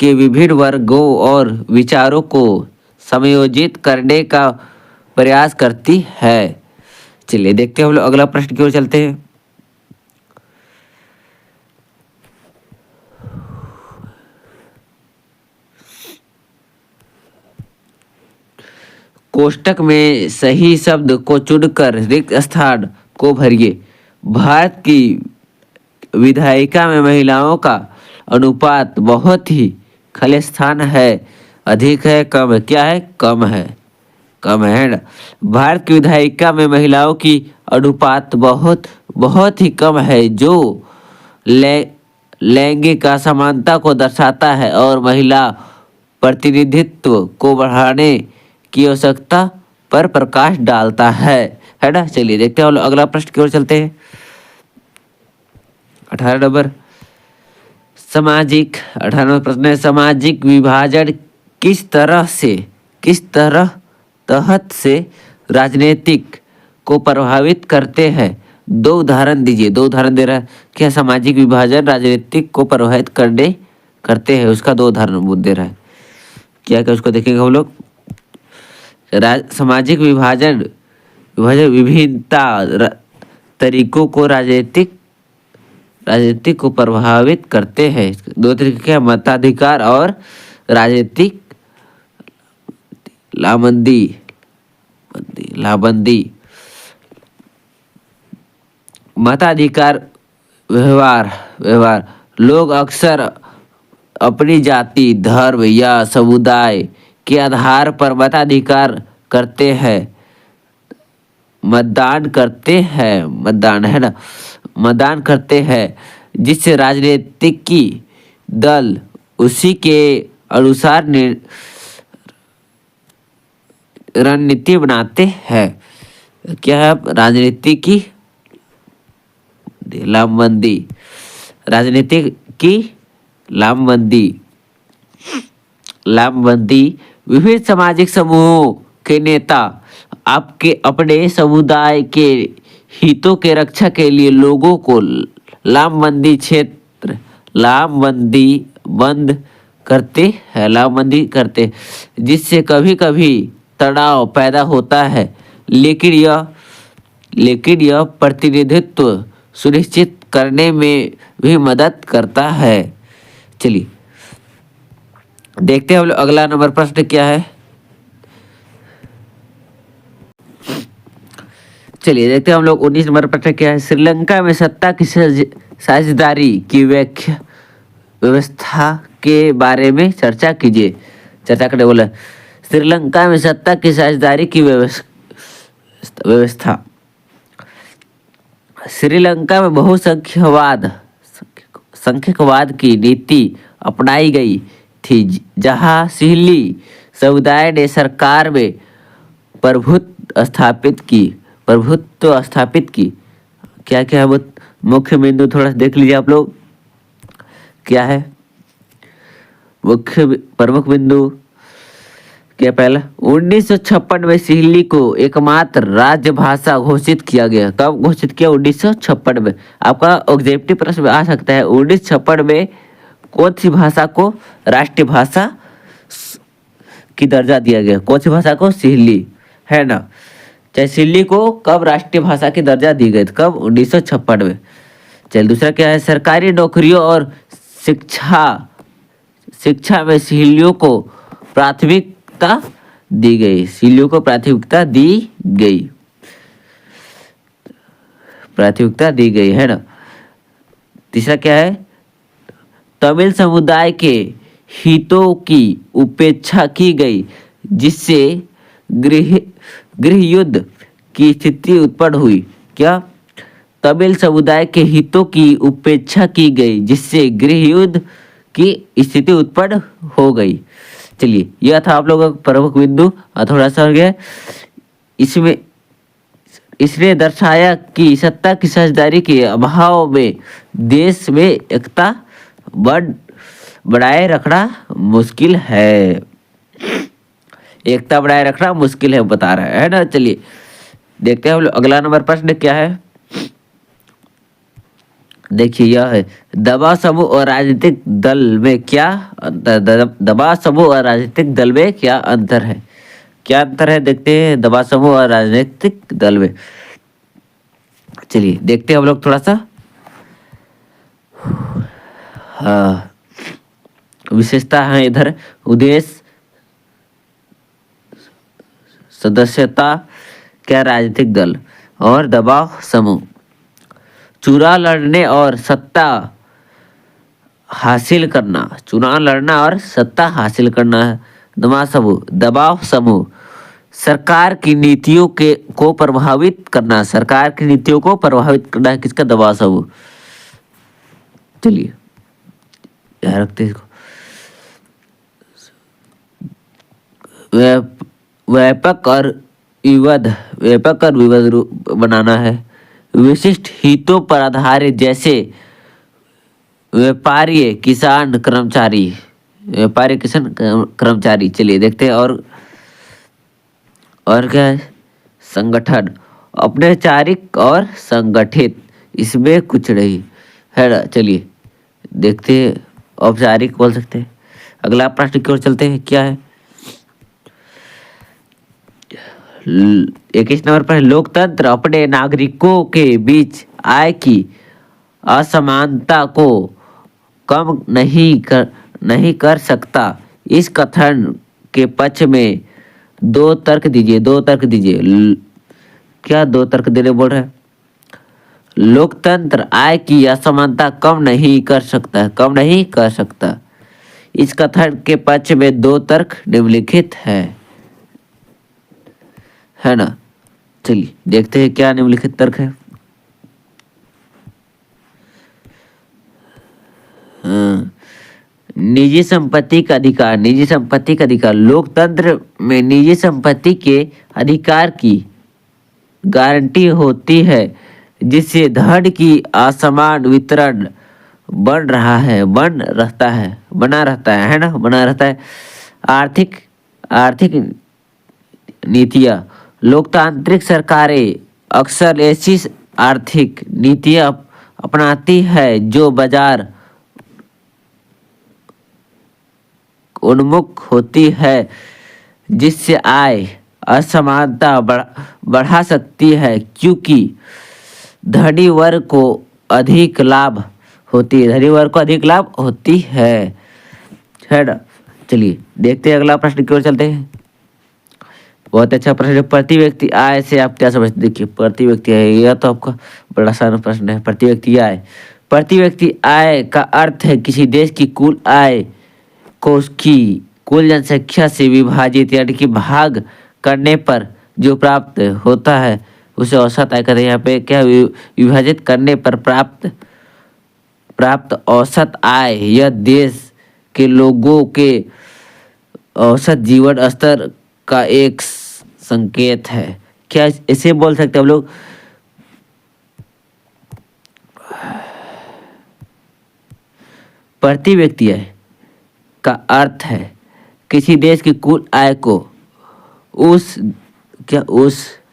Speaker 1: के विभिन्न वर्गों और विचारों को समायोजित करने का प्रयास करती है। चलिए देखते हैं हम लोग अगला प्रश्न की ओर चलते हैं। कोष्टक में सही शब्द को चुनकर रिक्त स्थान को भरिए। भारत की विधायिका में महिलाओं का अनुपात बहुत ही खालिस्तान है, अधिक है, कम है? क्या है? कम है, कम है ना। भारत की विधायिका में महिलाओं की अनुपात बहुत बहुत ही कम है, जो लैंगिक असमानता को दर्शाता है और महिला प्रतिनिधित्व को बढ़ाने की आवश्यकता पर प्रकाश डालता है ना। चलिए देखते हैं और अगला प्रश्न की ओर चलते हैं। 18 नंबर सामाजिक 18वां प्रश्न है, सामाजिक विभाजन किस तरह तहत से राजनीतिक को प्रभावित करते हैं? दो उदाहरण दीजिए। दो उदाहरण दे रहा है। क्या सामाजिक विभाजन राजनीतिक को प्रभावित करते हैं, उसका दो उदाहरण वो दे रहा है। क्या क्या उसको देखेंगे हम लोग। सामाजिक विभाजन विभिन्नता तरीकों को राजनीतिक को प्रभावित करते हैं। दो तरीके के, मताधिकार और राजनीतिक लाबंदी। मताधिकार व्यवहार लोग अक्सर अपनी जाति, धर्म या समुदाय के आधार पर मताधिकार करते हैं, मतदान करते हैं, जिससे राजनीतिक की दल उसी के अनुसार रणनीति बनाते हैं। क्या है? राजनीति की लामबंदी। विभिन्न सामाजिक समूहों के नेता आपके अपने समुदाय के हितों के रक्षा के लिए लोगों को लामबंदी करते, जिससे कभी कभी तनाव पैदा होता है, लेकिन यह प्रतिनिधित्व सुनिश्चित करने में भी मदद करता है। चलिए देखते हैं हम लोग अगला नंबर प्रश्न क्या है। चलिए देखते हैं हम लोग 19 नंबर प्रश्न क्या है। श्रीलंका में सत्ता की साझेदारी की व्यवस्था के बारे में चर्चा कीजिए। चर्चा करने बोला। श्रीलंका में सत्ता की साझेदारी की व्यवस्था। श्रीलंका में बहुसंख्यकवाद की नीति अपनाई गई थी, जहां सिल्ली समुदाय ने सरकार में प्रभुत्व स्थापित की। क्या क्या है वो मुख्य बिंदु थोड़ा देख लीजिए आप लोग। क्या है मुख्य प्रमुख बिंदु? क्या पहला, 1956 में सिल्ली को एकमात्र राज्यभाषा घोषित किया गया। कब घोषित किया? 1956 में। आपका ऑब्जेक्टिव प्रश्न आ सकता है 1956 में कौन सी भाषा को राष्ट्रीय भाषा की दर्जा दिया गया? कौन सी भाषा को? सिल्ली, है ना। चाहे सिल्ली को कब राष्ट्रीय भाषा की दर्जा दी गई? कब? 1956 में। चलिए दूसरा क्या है। सरकारी नौकरियों और शिक्षा में सिल्लियों को प्राथमिकता दी गई। प्राथमिकता दी गई, है ना। तीसरा क्या है। तमिल समुदाय के हितों की उपेक्षा की गई, जिससे गृह युद्ध की स्थिति उत्पन्न हुई। क्या? तमिल समुदाय के हितों की उपेक्षा की गई, जिससे गृह युद्ध की स्थिति उत्पन्न हो गई। चलिए यह था आप लोगों का प्रमुख बिंदु। थोड़ा सा हो गया। इसने दर्शाया कि सत्ता की साझेदारी के अभाव में देश में एकता बनाए रखना मुश्किल है। बता रहा है ना। चलिए देखते हैं हम लोग अगला नंबर प्रश्न क्या है। देखिए यह है, दबाव समूह और राजनीतिक दल में क्या अंतर है? क्या अंतर है देखते हैं दबाव समूह और राजनीतिक दल में। चलिए देखते हैं हम लोग थोड़ा सा। हाँ, विशेषता है इधर। उद्देश्य, सदस्यता, क्या राजनीतिक दल, और दबाव समूह। चुनाव लड़ने और सत्ता हासिल करना, चुनाव लड़ना और सत्ता हासिल करना है। दबाव समूह, सरकार की नीतियों के को प्रभावित करना, सरकार की नीतियों को प्रभावित करना है किसका, दबाव समूह। चलिए याद रखते हैं इसको। व्यापक और व्यापक और विविध रूप बनाना है। विशिष्ट हितों पर आधारित, जैसे व्यापारी किसान कर्मचारी, व्यापारी किसान कर्मचारी। चलिए देखते हैं और क्या है, संगठन, औपचारिक और संगठित, इसमें कुछ नहीं है ना। चलिए देखते हैं, औपचारिक बोल सकते हैं। अगला प्रश्न की ओर चलते हैं, क्या है 21 नंबर पर, लोकतंत्र अपने नागरिकों के बीच आय की असमानता को कम नहीं कर सकता। इस कथन के पक्ष में दो तर्क दीजिए, क्या दो तर्क देने बोल रहे हैं। लोकतंत्र आय की असमानता कम नहीं कर सकता। इस कथन के पक्ष में दो तर्क निम्नलिखित है ना। चलिए देखते हैं क्या निम्नलिखित तर्क है। हाँ, निजी संपत्ति का अधिकार, लोकतंत्र में निजी संपत्ति के अधिकार की गारंटी होती है, जिससे धन की असमान वितरण बना रहता है। आर्थिक नीतियाँ, लोकतांत्रिक सरकारें अक्सर ऐसी आर्थिक नीतियाँ अपनाती है जो बाजार उन्मुख होती है, जिससे आय असमानता बढ़ा सकती है, क्योंकि धनी वर्ग को अधिक लाभ होती है ना। चलिए देखते हैं अगला प्रश्न की ओर चलते हैं। बहुत अच्छा प्रश्न है। प्रति व्यक्ति आय से आप क्या समझते, देखिए प्रति व्यक्ति आय, यह तो आपका बड़ा आसान प्रश्न है। प्रति व्यक्ति आय का अर्थ है किसी देश की कुल आय को उसकी कुल जनसंख्या से विभाजित यानी कि भाग करने पर जो प्राप्त होता है उसे औसत आय कहते हैं। यहाँ पे क्या विभाजित करने पर प्राप्त औसत आय, यह देश के लोगों के औसत जीवन स्तर का एक संकेत है। क्या इसे बोल सकते हैं हम लोग, प्रति व्यक्ति आय का अर्थ है किसी देश की कुल आय को उस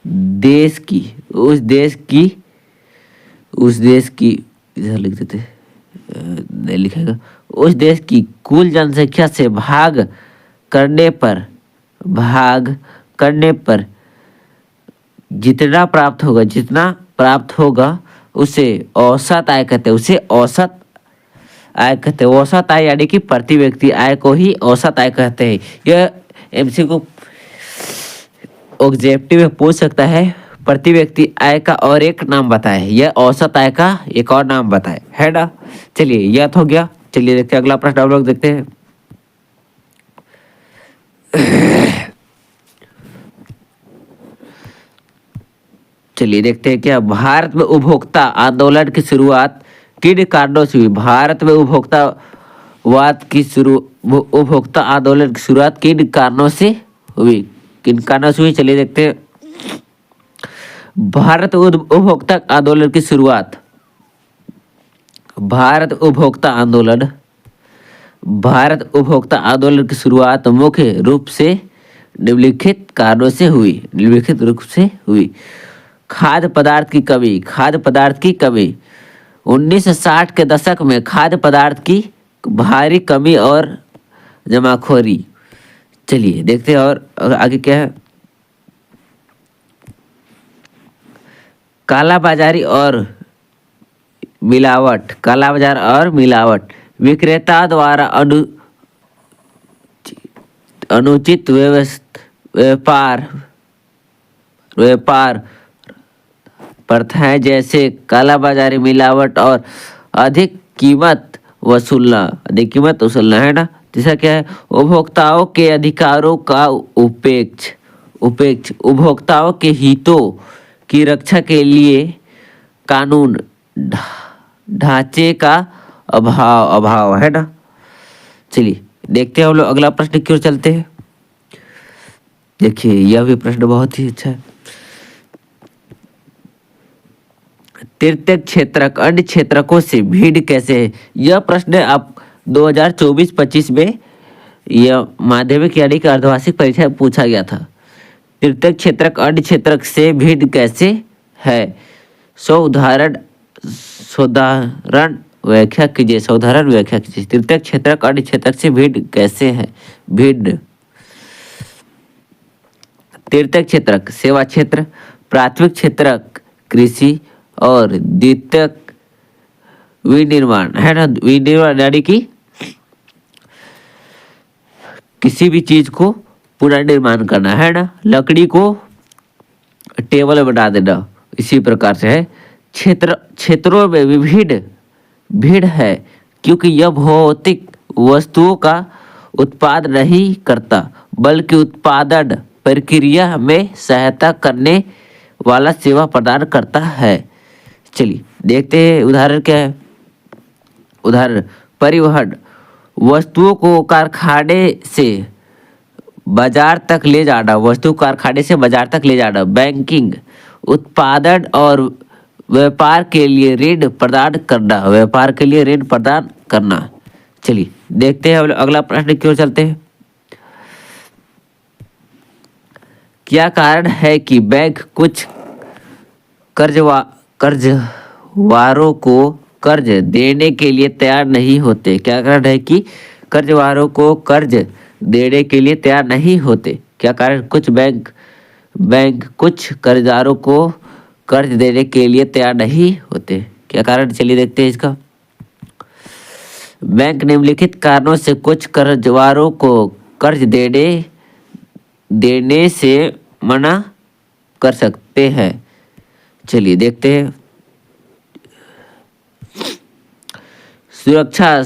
Speaker 1: देश की इधर लिख देते, नहीं लिखेगा, उस देश की कुल जनसंख्या से भाग करने पर जितना प्राप्त होगा उसे औसत आय कहते हैं। औसत आय यानी कि प्रति व्यक्ति आय को ही औसत आय कहते हैं। यह एमसीक्यू ऑब्जेक्टिव में पूछ सकता है, प्रति व्यक्ति आय का और एक नाम बताए, यह औसत आय का एक और नाम बताए, है ना। चलिए यह तो हो गया। चलिए देखते हैं अगला प्रश्न हम लोग देखते हैं। चलिए देखते हैं क्या भारत में उपभोक्ता आंदोलन की शुरुआत किन कारणों से हुई। भारत में उपभोक्ता आंदोलन की शुरुआत किन कारणों से हुई। चलिए देखते हैं। भारत उपभोक्ता आंदोलन की शुरुआत मुख्य रूप से निम्नलिखित कारणों से हुई। खाद्य पदार्थ की कमी 1960 के दशक में खाद्य पदार्थ की भारी कमी और जमाखोरी। चलिए देखते हैं और आगे क्या है। कालाबाजारी और मिलावट, कालाबाजार और मिलावट, विक्रेता द्वारा अनुचित व्यापार व्यापार प्रथाएं जैसे कालाबाजारी, मिलावट और अधिक कीमत वसूलना है ना। तीसरा क्या है, उपभोक्ताओं के अधिकारों का उपेक्ष उपभोक्ताओं के हितों की रक्षा के लिए कानून ढांचे का अभाव है ना। चलिए देखते हैं हम लोग अगला प्रश्न की ओर चलते हैं। देखिए यह भी प्रश्न बहुत ही अच्छा है। तृतीयक क्षेत्रक अन्य क्षेत्रकों से भिन्न कैसे है? यह प्रश्न आप 2024-25 में यह माध्यमिक यानी कि अर्धवार्षिक परीक्षा में पूछा गया था। तृतीयक क्षेत्रक अन्य क्षेत्रक से भिन्न कैसे है? साधारण व्याख्या कीजिए। तृतीयक क्षेत्रक अन्य क्षेत्रक से भिन्न कैसे है? भिन्न तृतीयक क्षेत्रक सेवा क्षेत्र, प्राथमिक क्षेत्रक कृषि और द्वितीयक विनिर्माण है ना। विनिर्माण यानी कि किसी भी चीज को पुनर्निर्माण करना है ना, लकड़ी को टेबल बना देना, इसी प्रकार से है। क्षेत्रों में विभिन्न भिन्न है क्योंकि यह भौतिक वस्तुओं का उत्पाद नहीं करता बल्कि उत्पादन प्रक्रिया में सहायता करने वाला सेवा प्रदान करता है। चलिए देखते हैं उदाहरण क्या है। उदाहरण, परिवहन, वस्तुओं को कारखाने से बाजार तक ले जाना, वस्तु कारखाने से बाजार तक ले जाना। बैंकिंग, उत्पादन और व्यापार के लिए ऋण प्रदान करना, व्यापार के लिए ऋण प्रदान करना। चलिए देखते हैं अगला प्रश्न की ओर चलते हैं। क्या कारण है कि बैंक कुछ कर्जवारों को कर्ज देने के लिए तैयार नहीं होते? क्या कारण है कि कर्जवारों को कर्ज देने के लिए तैयार नहीं होते? क्या कारण? कुछ बैंक कुछ कर्जदारों को कर्ज देने के लिए तैयार नहीं होते। क्या कारण? चलिए देखते हैं इसका। बैंक निम्नलिखित कारणों से कुछ कर्जदारों को कर्ज देने से मना कर सकते हैं। चलिए देखते हैं। सुरक्षा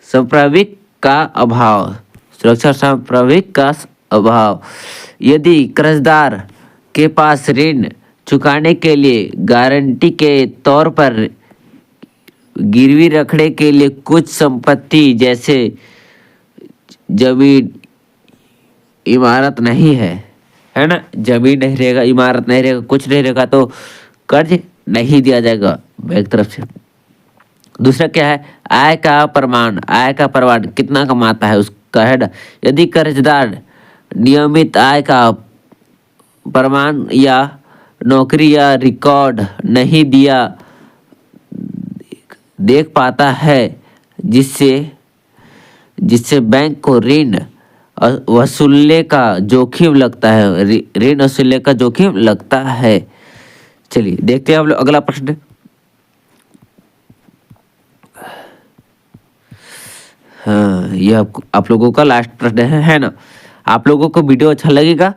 Speaker 1: संप्रभुत्व का अभाव, सुरक्षा संप्रभुत्व का अभाव। यदि कर्जदार के पास ऋण चुकाने के लिए गारंटी के तौर पर गिरवी रखने के लिए कुछ संपत्ति जैसे जमीन, इमारत नहीं है ना, जमीन नहीं रहेगा, इमारत नहीं रहेगा, कुछ नहीं रहेगा तो कर्ज नहीं दिया जाएगा बैंक तरफ से। दूसरा क्या है? आय का प्रमाण कितना कमाता है उसका है ना। यदि कर्जदार नियमित आय का प्रमाण या नौकरी या रिकॉर्ड नहीं देख पाता है जिससे बैंक को ऋण वसूलने का जोखिम लगता है। चलिए देखते हैं हम लोग अगला प्रश्न। हाँ, यह आप लोगों का लास्ट प्रश्न है ना। आप लोगों को वीडियो अच्छा लगेगा,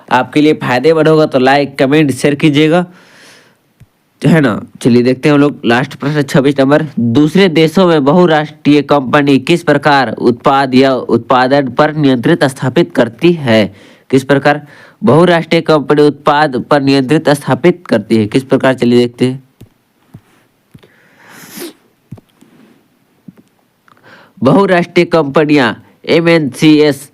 Speaker 1: आपके लिए फायदेमंद होगा तो लाइक कमेंट शेयर कीजिएगा, है ना। चलिए देखते हैं हम लोग लास्ट प्रश्न 26 नंबर। दूसरे देशों में बहुराष्ट्रीय कंपनी किस प्रकार उत्पाद या उत्पादन पर नियंत्रित स्थापित करती है? किस प्रकार बहुराष्ट्रीय कंपनी उत्पाद पर नियंत्रित स्थापित करती है? किस प्रकार? चलिए देखते हैं। बहुराष्ट्रीय कंपनियां MNCs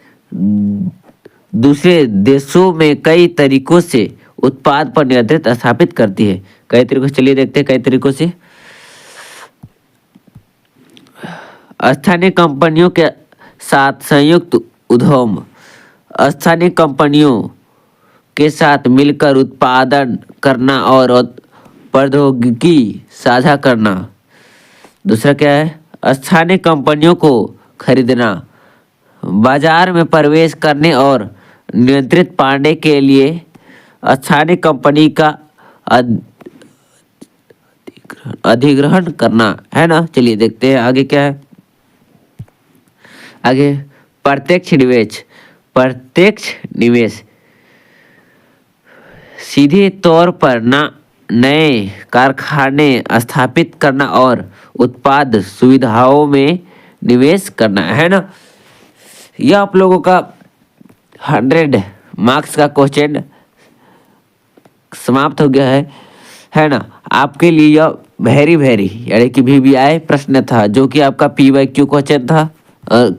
Speaker 1: दूसरे देशों में कई तरीकों से उत्पाद पर नियंत्रित स्थापित करती है। कई तरीकों से, चलिए देखते हैं कई तरीकों से। स्थानीय कंपनियों के साथ संयुक्त उद्यम, स्थानीय कंपनियों के साथ मिलकर उत्पादन करना और प्रौद्योगिकी साझा करना। दूसरा क्या है? स्थानीय कंपनियों को खरीदना, बाजार में प्रवेश करने और नियंत्रित पाने के लिए स्थानीय कंपनी का अधिग्रहण करना, है ना। चलिए देखते हैं आगे क्या है। आगे प्रत्यक्ष निवेश। प्रत्यक्ष निवेश सीधे तौर पर नए कारखाने स्थापित करना और उत्पाद सुविधाओं में निवेश करना, है ना। यह आप लोगों का 100 मार्क्स का क्वेश्चन समाप्त हो गया है ना। आपके लिए यह वेरी यानी कि VVI प्रश्न था, जो कि आपका PYQ क्वेश्चन था।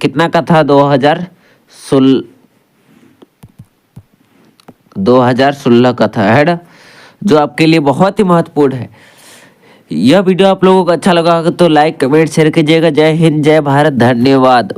Speaker 1: कितना का था? 2016 का था, है ना, जो आपके लिए बहुत ही महत्वपूर्ण है। यह वीडियो आप लोगों को अच्छा लगा तो लाइक कमेंट शेयर कीजिएगा। जय हिंद, जय भारत, धन्यवाद।